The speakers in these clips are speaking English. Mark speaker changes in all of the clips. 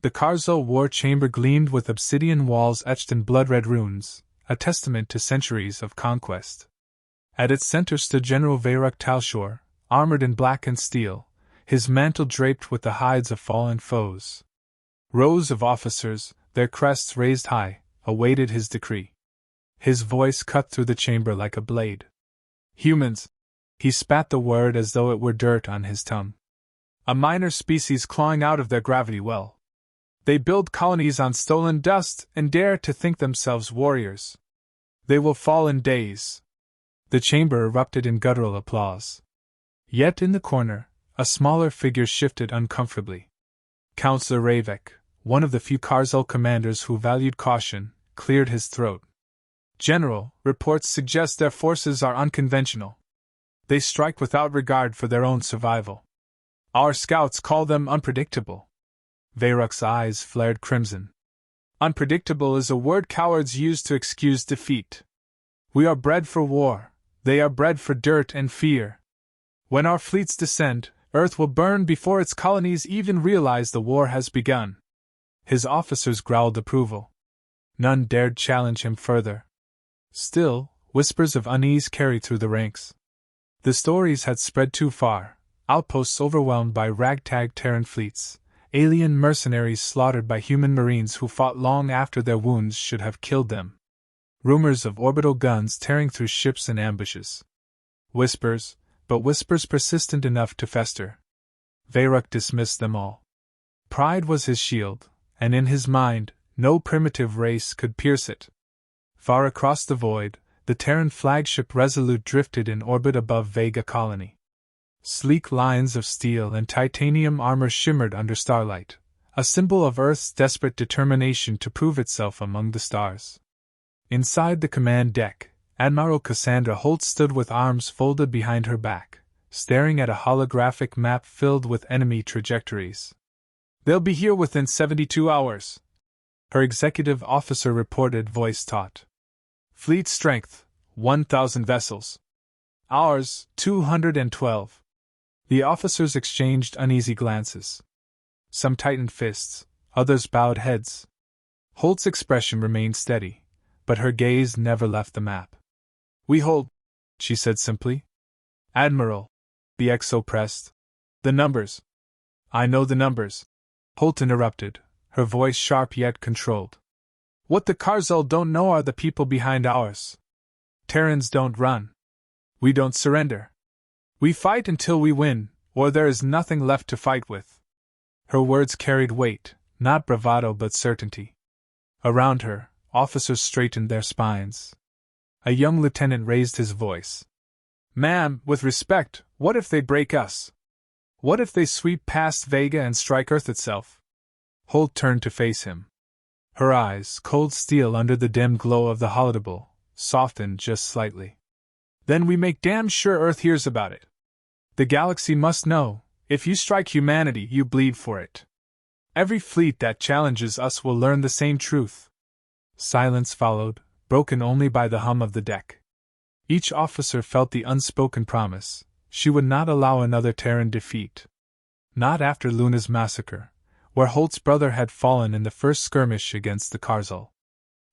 Speaker 1: The Karzul war chamber gleamed with obsidian walls etched in blood-red runes, a testament to centuries of conquest. At its center stood General Vayruk Talshor, armored in black and steel, his mantle draped with the hides of fallen foes. Rows of officers, their crests raised high, awaited his decree. His voice cut through the chamber like a blade. Humans! He spat the word as though it were dirt on his tongue. A minor species clawing out of their gravity well. They build colonies on stolen dust and dare to think themselves warriors. They will fall in days. The chamber erupted in guttural applause. Yet in the corner, a smaller figure shifted uncomfortably. Councillor Ravek, one of the few Karzul commanders who valued caution, cleared his throat. General, reports suggest their forces are unconventional. They strike without regard for their own survival. Our scouts call them unpredictable. Vayruk's eyes flared crimson. Unpredictable is a word cowards use to excuse defeat. We are bred for war, they are bred for dirt and fear. When our fleets descend, Earth will burn before its colonies even realize the war has begun. His officers growled approval. None dared challenge him further. Still, whispers of unease carried through the ranks. The stories had spread too far, outposts overwhelmed by ragtag Terran fleets, alien mercenaries slaughtered by human marines who fought long after their wounds should have killed them. Rumors of orbital guns tearing through ships and ambushes. Whispers, but whispers persistent enough to fester. Vayruk dismissed them all. Pride was his shield, and in his mind, no primitive race could pierce it. Far across the void, the Terran flagship Resolute drifted in orbit above Vega Colony. Sleek lines of steel and titanium armor shimmered under starlight, a symbol of Earth's desperate determination to prove itself among the stars. Inside the command deck, Admiral Cassandra Holt stood with arms folded behind her back, staring at a holographic map filled with enemy trajectories. "They'll be here within 72 hours," her executive officer reported, voice taut. "Fleet strength, 1,000 vessels. Ours, 212. The officers exchanged uneasy glances. Some tightened fists, others bowed heads. Holt's expression remained steady, but her gaze never left the map. "We hold," she said simply. "Admiral," the XO pressed. "The numbers." "I know the numbers," Holt interrupted, her voice sharp yet controlled. "What the Karzul don't know are the people behind ours. Terrans don't run. We don't surrender. We fight until we win, or there is nothing left to fight with." Her words carried weight, not bravado but certainty. Around her, officers straightened their spines. A young lieutenant raised his voice. "Ma'am, with respect, what if they break us? What if they sweep past Vega and strike Earth itself?" Holt turned to face him. Her eyes, cold steel under the dim glow of the holodeble, softened just slightly. "Then we make damn sure Earth hears about it. The galaxy must know, if you strike humanity, you bleed for it. Every fleet that challenges us will learn the same truth." Silence followed, broken only by the hum of the deck. Each officer felt the unspoken promise: she would not allow another Terran defeat. Not after Luna's massacre, where Holt's brother had fallen in the first skirmish against the Karzul.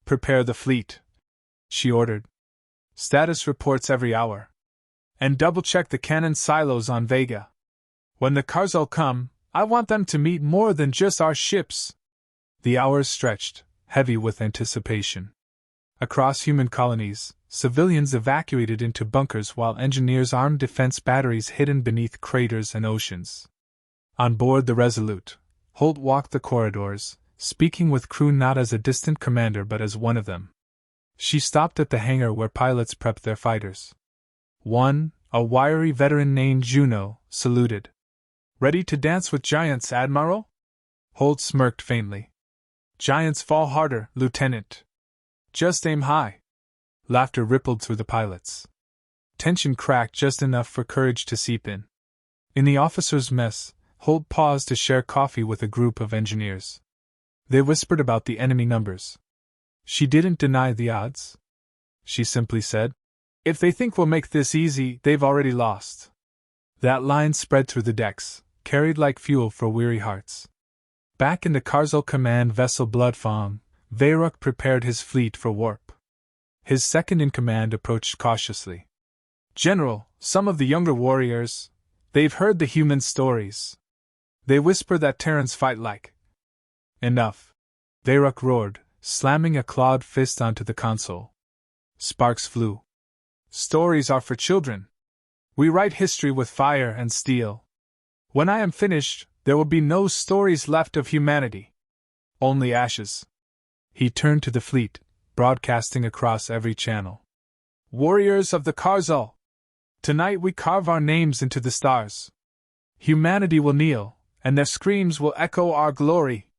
Speaker 1: "Prepare the fleet," she ordered. "Status reports every hour. And double-check the cannon silos on Vega. When the Karzul come, I want them to meet more than just our ships." The hours stretched, heavy with anticipation. Across human colonies, civilians evacuated into bunkers while engineers armed defense batteries hidden beneath craters and oceans. On board the Resolute, Holt walked the corridors, speaking with crew not as a distant commander but as one of them. She stopped at the hangar where pilots prepped their fighters. One, a wiry veteran named Juno, saluted. "Ready to dance with giants, Admiral?" Holt smirked faintly. "Giants fall harder, Lieutenant. Just aim high." Laughter rippled through the pilots. Tension cracked just enough for courage to seep in. In the officers' mess, Holt paused to share coffee with a group of engineers. They whispered about the enemy numbers. She didn't deny the odds. She simply said, "If they think we'll make this easy, they've already lost." That line spread through the decks, carried like fuel for weary hearts. Back in the Karzul command vessel Bloodfang, Veyruk prepared his fleet for warp. His second-in-command approached cautiously. "General, some of the younger warriors, they've heard the human stories. They whisper that Terrans fight like..." "Enough!" Veyruk roared, slamming a clawed fist onto the console. Sparks flew. "Stories are for children. We write history with fire and steel. When I am finished, there will be no stories left of humanity. Only ashes." He turned to the fleet, broadcasting across every channel. "Warriors of the Karzul! Tonight we carve our names into the stars. Humanity will kneel, and their screams will echo our glory."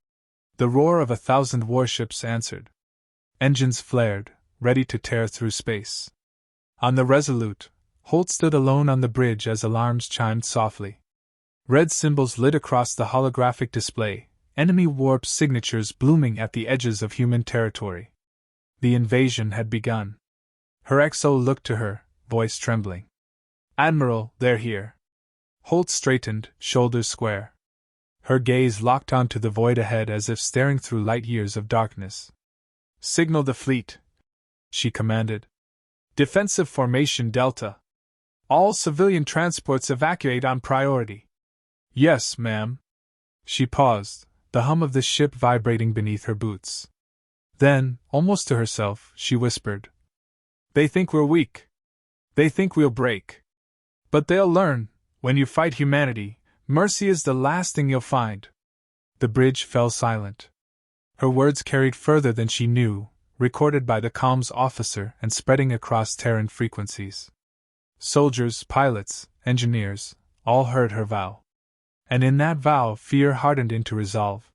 Speaker 1: The roar of 1,000 warships answered. Engines flared, ready to tear through space. On the Resolute, Holt stood alone on the bridge as alarms chimed softly. Red symbols lit across the holographic display, enemy warp signatures blooming at the edges of human territory. The invasion had begun. Her XO looked to her, voice trembling. "Admiral, they're here." Holt straightened, shoulders square. Her gaze locked onto the void ahead as if staring through light years of darkness. "Signal the fleet," she commanded. "Defensive formation Delta. All civilian transports evacuate on priority." "Yes, ma'am." She paused, the hum of the ship vibrating beneath her boots. Then, almost to herself, she whispered, "They think we're weak. They think we'll break. But they'll learn, when you fight humanity, mercy is the last thing you'll find." The bridge fell silent. Her words carried further than she knew, recorded by the comms officer and spreading across Terran frequencies. Soldiers, pilots, engineers, all heard her vow. And in that vow, fear hardened into resolve.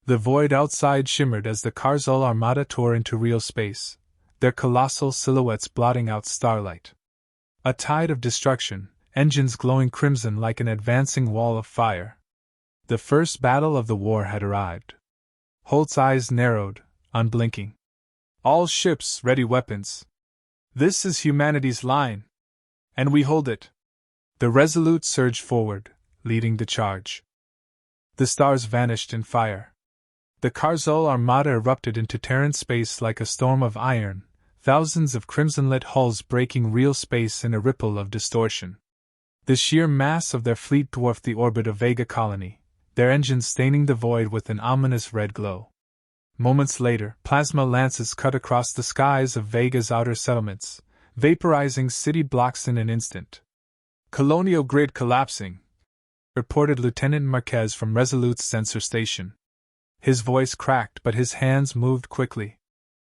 Speaker 1: The void outside shimmered as the Karzul armada tore into real space, their colossal silhouettes blotting out starlight. A tide of destruction, engines glowing crimson like an advancing wall of fire. The first battle of the war had arrived. Holt's eyes narrowed, unblinking. "All ships, ready weapons. This is humanity's line. And we hold it." The Resolute surged forward, leading the charge. The stars vanished in fire. The Karzul armada erupted into Terran space like a storm of iron, thousands of crimson-lit hulls breaking real space in a ripple of distortion. The sheer mass of their fleet dwarfed the orbit of Vega Colony, their engines staining the void with an ominous red glow. Moments later, plasma lances cut across the skies of Vega's outer settlements, vaporizing city blocks in an instant. "Colonial grid collapsing," reported Lieutenant Marquez from Resolute's sensor station. His voice cracked, but his hands moved quickly.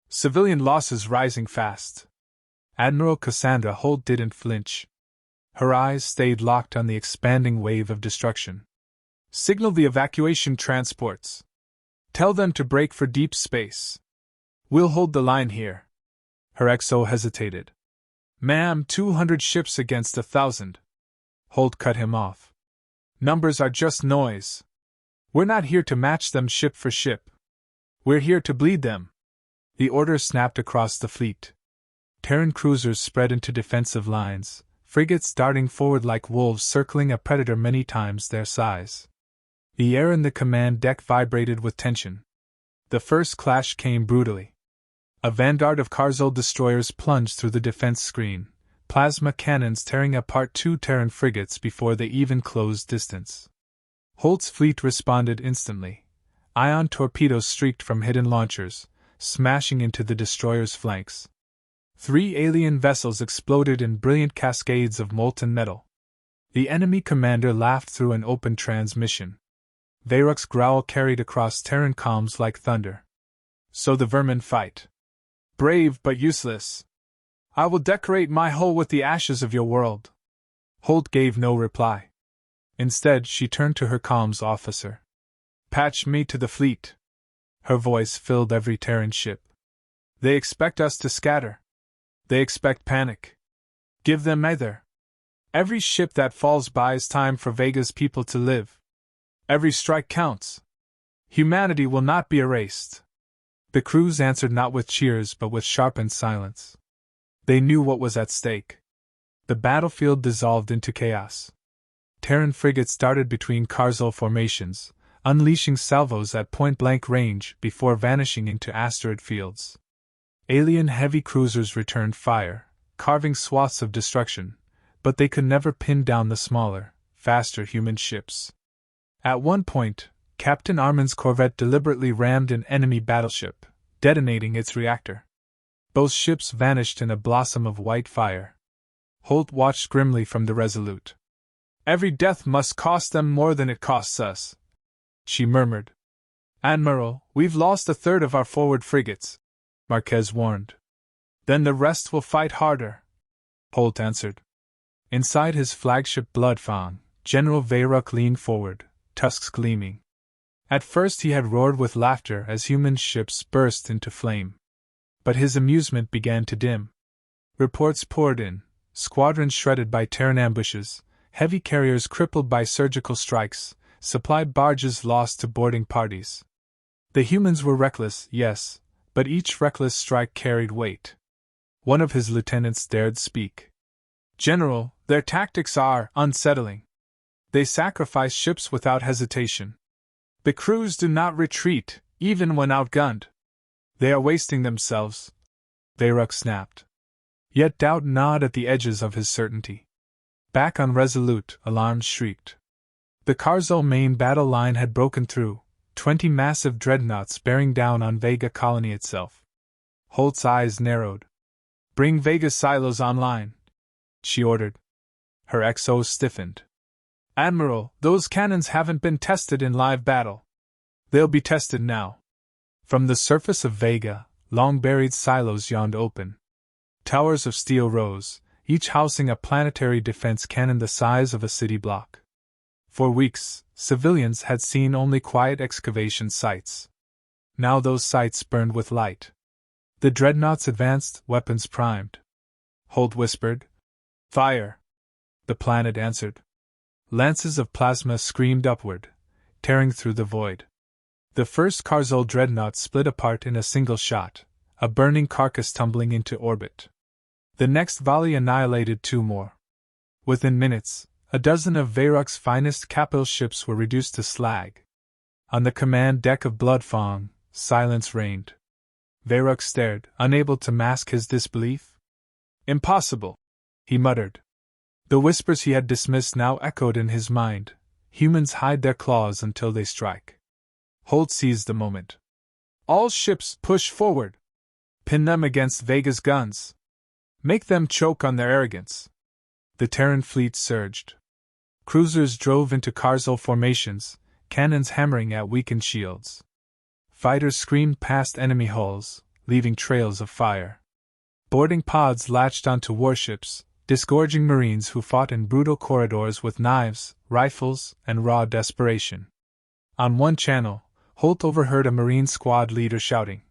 Speaker 1: "Civilian losses rising fast." Admiral Cassandra Holt didn't flinch. Her eyes stayed locked on the expanding wave of destruction. "Signal the evacuation transports. Tell them to break for deep space. We'll hold the line here." Her XO hesitated. "Ma'am, 200 ships against 1,000. Holt cut him off. "Numbers are just noise. We're not here to match them ship for ship. We're here to bleed them." The order snapped across the fleet. Terran cruisers spread into defensive lines, frigates darting forward like wolves circling a predator many times their size. The air in the command deck vibrated with tension. The first clash came brutally. A vanguard of Karzul destroyers plunged through the defense screen, plasma cannons tearing apart 2 Terran frigates before they even closed distance. Holt's fleet responded instantly. Ion torpedoes streaked from hidden launchers, smashing into the destroyer's flanks. 3 alien vessels exploded in brilliant cascades of molten metal. The enemy commander laughed through an open transmission. Veyruk's growl carried across Terran comms like thunder. "So the vermin fight. Brave but useless. I will decorate my hull with the ashes of your world." Holt gave no reply. Instead, she turned to her comms officer. "Patch me to the fleet." Her voice filled every Terran ship. "They expect us to scatter. They expect panic. Give them either. Every ship that falls buys time for Vega's people to live. Every strike counts. Humanity will not be erased." The crews answered not with cheers but with sharpened silence. They knew what was at stake. The battlefield dissolved into chaos. Terran frigates darted between Karzul formations, unleashing salvos at point-blank range before vanishing into asteroid fields. Alien heavy cruisers returned fire, carving swaths of destruction, but they could never pin down the smaller, faster human ships. At one point, Captain Armin's corvette deliberately rammed an enemy battleship, detonating its reactor. Both ships vanished in a blossom of white fire. Holt watched grimly from the Resolute. "Every death must cost them more than it costs us," she murmured. "Admiral, we've lost a third of our forward frigates," Marquez warned. "Then the rest will fight harder," Holt answered. Inside his flagship Bloodfang, General Veyruck leaned forward, tusks gleaming. At first he had roared with laughter as human ships burst into flame. But his amusement began to dim. Reports poured in, squadrons shredded by Terran ambushes, heavy carriers crippled by surgical strikes, supply barges lost to boarding parties. The humans were reckless, yes, but each reckless strike carried weight. One of his lieutenants dared speak. "General, their tactics are unsettling. They sacrifice ships without hesitation. The crews do not retreat, even when outgunned. They are wasting themselves," Veyruck snapped. Yet doubt gnawed at the edges of his certainty. Back on Resolute, alarms shrieked. The Carzo main battle line had broken through, 20 massive dreadnoughts bearing down on Vega Colony itself. Holt's eyes narrowed. "Bring Vega's silos online," she ordered. Her XO stiffened. "Admiral, those cannons haven't been tested in live battle." "They'll be tested now." From the surface of Vega, long-buried silos yawned open. Towers of steel rose, each housing a planetary defense cannon the size of a city block. For weeks, civilians had seen only quiet excavation sites. Now those sites burned with light. The dreadnoughts advanced, weapons primed. Holt whispered, "Fire!" The planet answered. Lances of plasma screamed upward, tearing through the void. The first Karzul dreadnought split apart in a single shot, a burning carcass tumbling into orbit. The next volley annihilated 2 more. Within minutes, a dozen of Veyruck's finest capital ships were reduced to slag. On the command deck of Bloodfang, silence reigned. Veyruck stared, unable to mask his disbelief. "Impossible," he muttered. The whispers he had dismissed now echoed in his mind. Humans hide their claws until they strike. Holt seized the moment. "All ships push forward. Pin them against Vega's guns. Make them choke on their arrogance." The Terran fleet surged. Cruisers drove into Karzul formations, cannons hammering at weakened shields. Fighters screamed past enemy hulls, leaving trails of fire. Boarding pods latched onto warships, disgorging Marines who fought in brutal corridors with knives, rifles, and raw desperation. On one channel, Holt overheard a Marine squad leader shouting,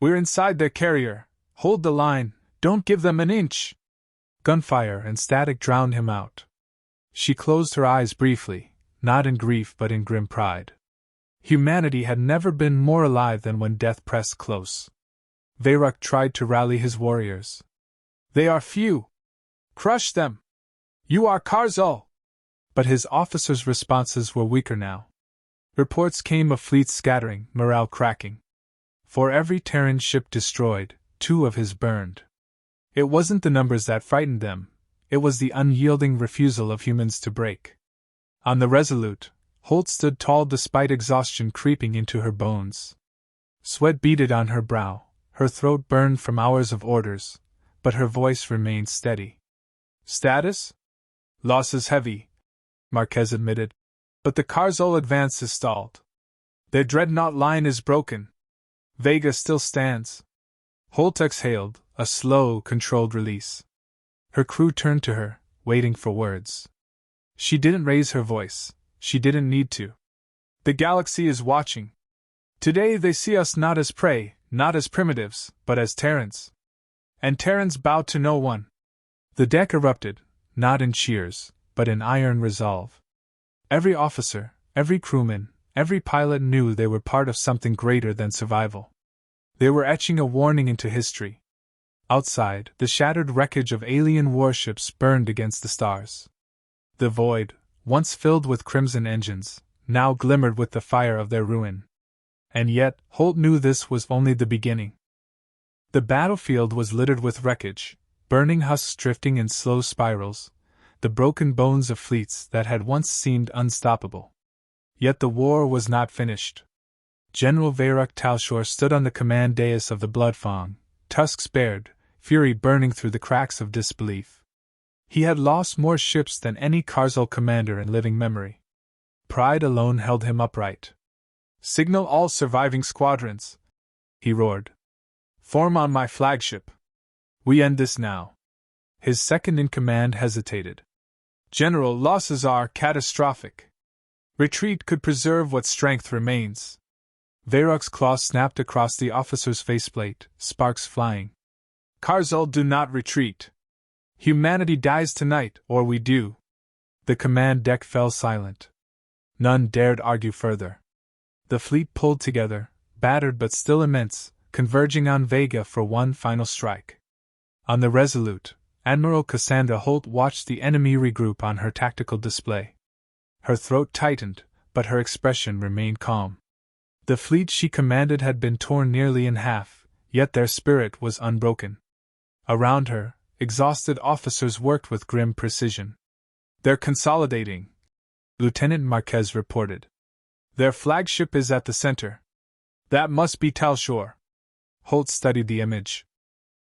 Speaker 1: "We're inside their carrier! Hold the line! Don't give them an inch!" Gunfire and static drowned him out. She closed her eyes briefly, not in grief but in grim pride. Humanity had never been more alive than when death pressed close. Veyruck tried to rally his warriors. "They are few! Crush them! You are Karzul!" But his officers' responses were weaker now. Reports came of fleets scattering, morale cracking. For every Terran ship destroyed, 2 of his burned. It wasn't the numbers that frightened them, it was the unyielding refusal of humans to break. On the Resolute, Holt stood tall despite exhaustion creeping into her bones. Sweat beaded on her brow, her throat burned from hours of orders, but her voice remained steady. "Status? Losses heavy," Marquez admitted. "But the Karzul advance is stalled. Their dreadnought line is broken. Vega still stands." Holt exhaled, a slow, controlled release. Her crew turned to her, waiting for words. She didn't raise her voice. She didn't need to. "The galaxy is watching. Today they see us not as prey, not as primitives, but as Terrans. And Terrans bow to no one." The deck erupted, not in cheers, but in iron resolve. Every officer, every crewman, every pilot knew they were part of something greater than survival. They were etching a warning into history. Outside, the shattered wreckage of alien warships burned against the stars. The void, once filled with crimson engines, now glimmered with the fire of their ruin. And yet, Holt knew this was only the beginning. The battlefield was littered with wreckage, burning husks drifting in slow spirals, the broken bones of fleets that had once seemed unstoppable. Yet the war was not finished. General Veyrock Talshor stood on the command dais of the Bloodfang, tusks bared, fury burning through the cracks of disbelief. He had lost more ships than any Karzul commander in living memory. Pride alone held him upright. "Signal all surviving squadrons," he roared. "Form on my flagship. We end this now." His second-in-command hesitated. "General, losses are catastrophic. Retreat could preserve what strength remains." Veyrock's claw snapped across the officer's faceplate, sparks flying. "Karzul, do not retreat. Humanity dies tonight, or we do." The command deck fell silent. None dared argue further. The fleet pulled together, battered but still immense, converging on Vega for one final strike. On the Resolute, Admiral Cassandra Holt watched the enemy regroup on her tactical display. Her throat tightened, but her expression remained calm. The fleet she commanded had been torn nearly in half, yet their spirit was unbroken. Around her, exhausted officers worked with grim precision. "They're consolidating," Lieutenant Marquez reported. "Their flagship is at the center. That must be Talshor." Holt studied the image.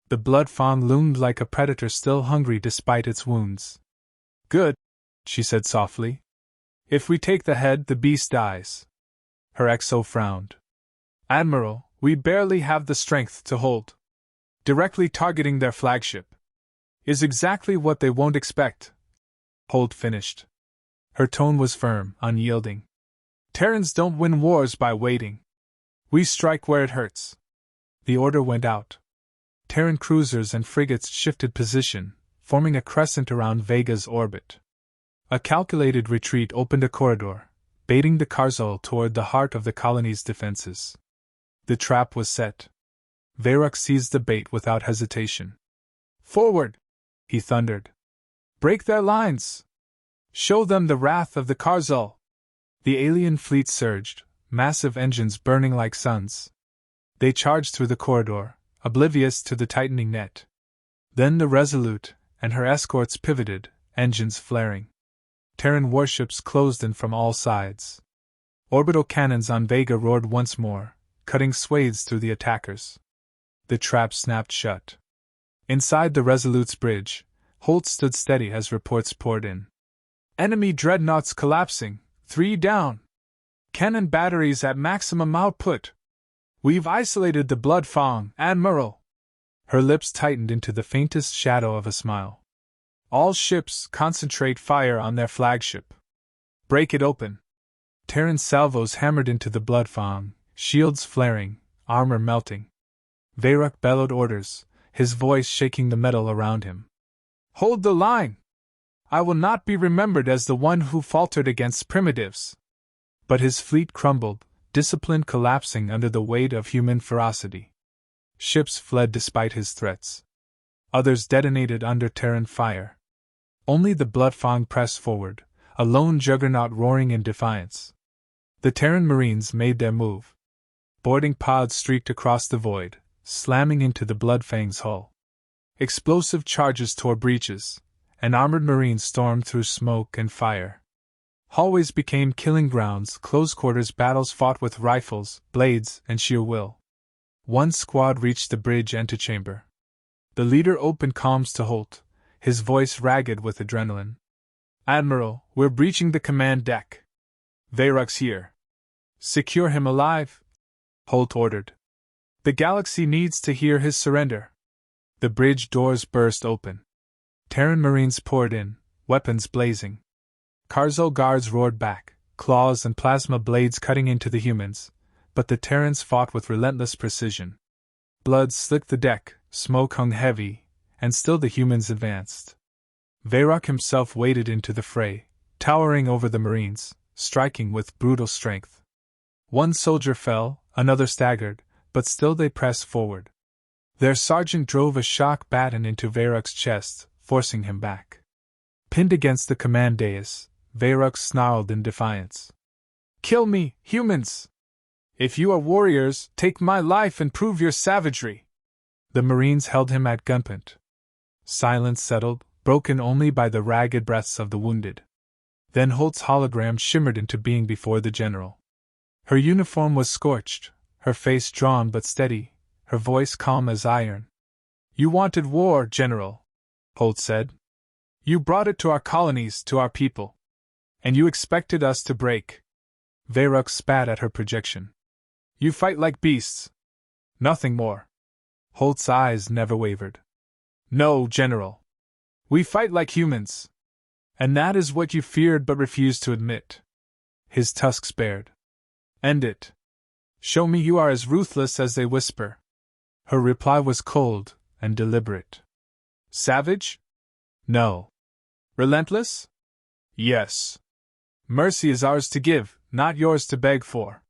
Speaker 1: The Bloodfang loomed like a predator still hungry despite its wounds. "Good," she said softly. "If we take the head, the beast dies." Her XO frowned. "Admiral, we barely have the strength to hold. Directly targeting their flagship is exactly what they won't expect," Holt finished. Her tone was firm, unyielding. "Terrans don't win wars by waiting. We strike where it hurts." The order went out. Terran cruisers and frigates shifted position, forming a crescent around Vega's orbit. A calculated retreat opened a corridor, baiting the Karzul toward the heart of the colony's defenses. The trap was set. Veyrock seized the bait without hesitation. "Forward!" he thundered. "Break their lines! Show them the wrath of the Karzul!" The alien fleet surged, massive engines burning like suns. They charged through the corridor, oblivious to the tightening net. Then the Resolute and her escorts pivoted, engines flaring. Terran warships closed in from all sides. Orbital cannons on Vega roared once more, cutting swathes through the attackers. The trap snapped shut. Inside the Resolute's bridge, Holt stood steady as reports poured in. "Enemy dreadnoughts collapsing, 3 down. Cannon batteries at maximum output. We've isolated the Bloodfang, Admiral." Her lips tightened into the faintest shadow of a smile. "All ships concentrate fire on their flagship. Break it open." Terran salvos hammered into the Bloodfang, shields flaring, armor melting. Veyrock bellowed orders, his voice shaking the metal around him. "Hold the line! I will not be remembered as the one who faltered against primitives." But his fleet crumbled, discipline collapsing under the weight of human ferocity. Ships fled despite his threats. Others detonated under Terran fire. Only the Bloodfang pressed forward, a lone juggernaut roaring in defiance. The Terran Marines made their move. Boarding pods streaked across the void, slamming into the Bloodfang's hull. Explosive charges tore breaches, and armored Marines stormed through smoke and fire. Hallways became killing grounds, close-quarters battles fought with rifles, blades, and sheer will. One squad reached the bridge antechamber. The leader opened comms to Holt, his voice ragged with adrenaline. "Admiral, we're breaching the command deck. Veyrock's here. Secure him alive," Holt ordered. "The galaxy needs to hear his surrender." The bridge doors burst open. Terran Marines poured in, weapons blazing. Karzul guards roared back, claws and plasma blades cutting into the humans, but the Terrans fought with relentless precision. Blood slicked the deck, smoke hung heavy, and still the humans advanced. Veyrock himself waded into the fray, towering over the Marines, striking with brutal strength. One soldier fell, another staggered, but still they pressed forward. Their sergeant drove a shock baton into Veyrock's chest, forcing him back. Pinned against the command dais, Veyrock snarled in defiance. Kill me, humans! If you are warriors, take my life and prove your savagery! The Marines held him at gunpoint. Silence settled, broken only by the ragged breaths of the wounded. Then Holt's hologram shimmered into being before the general. Her uniform was scorched, her face drawn but steady, her voice calm as iron. You wanted war, General, Holt said. You brought it to our colonies, to our people. And you expected us to break. Veruk spat at her projection. You fight like beasts. Nothing more. Holt's eyes never wavered. No, General. We fight like humans. And that is what you feared but refused to admit. His tusks bared. End it. Show me you are as ruthless as they whisper. Her reply was cold and deliberate. Savage? No. Relentless? Yes. Mercy is ours to give, not yours to beg for.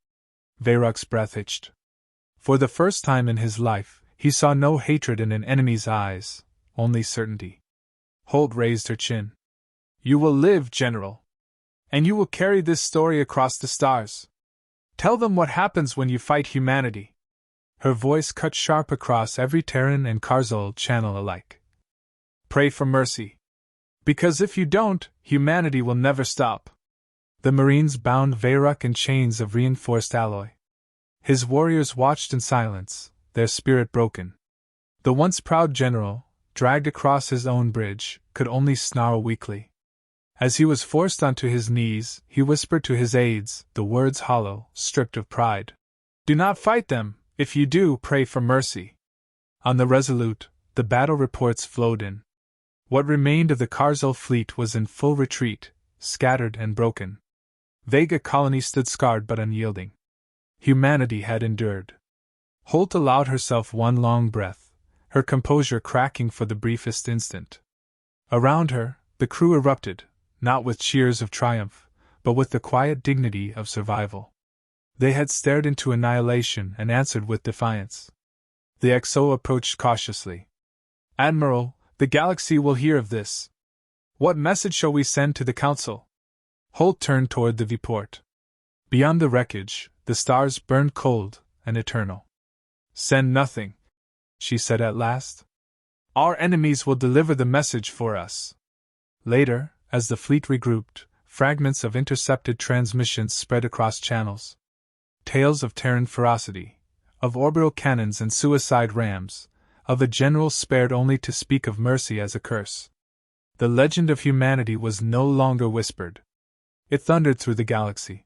Speaker 1: Veruk's breath hitched. For the first time in his life, he saw no hatred in an enemy's eyes, only certainty. Holt raised her chin. You will live, General. And you will carry this story across the stars. Tell them what happens when you fight humanity. Her voice cut sharp across every Terran and Karzul channel alike. Pray for mercy. Because if you don't, humanity will never stop. The Marines bound Veruk in chains of reinforced alloy. His warriors watched in silence, their spirit broken. The once proud general, dragged across his own bridge, could only snarl weakly. As he was forced onto his knees, he whispered to his aides, the words hollow, stripped of pride. Do not fight them. If you do, pray for mercy. On the Resolute, the battle reports flowed in. What remained of the Karzul fleet was in full retreat, scattered and broken. Vega colony stood scarred but unyielding. Humanity had endured. Holt allowed herself one long breath, her composure cracking for the briefest instant. Around her, the crew erupted, not with cheers of triumph, but with the quiet dignity of survival. They had stared into annihilation and answered with defiance. The XO approached cautiously. Admiral, the galaxy will hear of this. What message shall we send to the Council? Holt turned toward the viewport. Beyond the wreckage, the stars burned cold and eternal. Send nothing, she said at last. Our enemies will deliver the message for us. Later, as the fleet regrouped, fragments of intercepted transmissions spread across channels. Tales of Terran ferocity, of orbital cannons and suicide rams, of a general spared only to speak of mercy as a curse. The legend of humanity was no longer whispered. It thundered through the galaxy.